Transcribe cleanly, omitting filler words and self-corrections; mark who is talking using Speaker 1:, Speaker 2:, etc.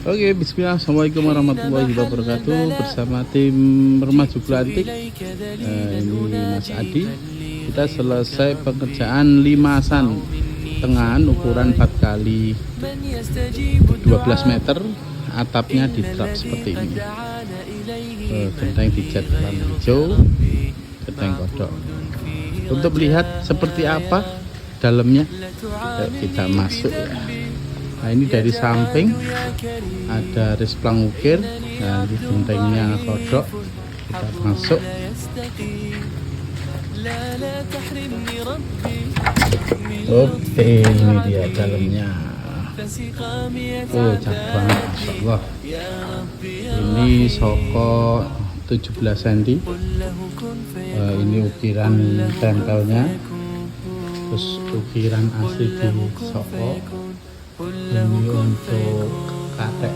Speaker 1: Oke, bismillah. Assalamualaikum warahmatullahi wabarakatuh. Bersama tim Rumah Joglo Antik, ini Mas Adi. Kita selesai pekerjaan limasan tengahan ukuran 4 kali 12 meter. Atapnya di trap seperti ini. Genteng dicat warna hijau, genteng kodok. Untuk melihat seperti apa dalamnya, kita masuk ya. Nah, ini dari samping ada resplang ukir, nah ini gentengnya kodok. Kita masuk. Oke, ini dia dalamnya. Oh, cakep banget, masya Allah. Ini soko 17 cm. Ini ukiran tempelnya, terus ukiran asli di soko. Ini untuk katek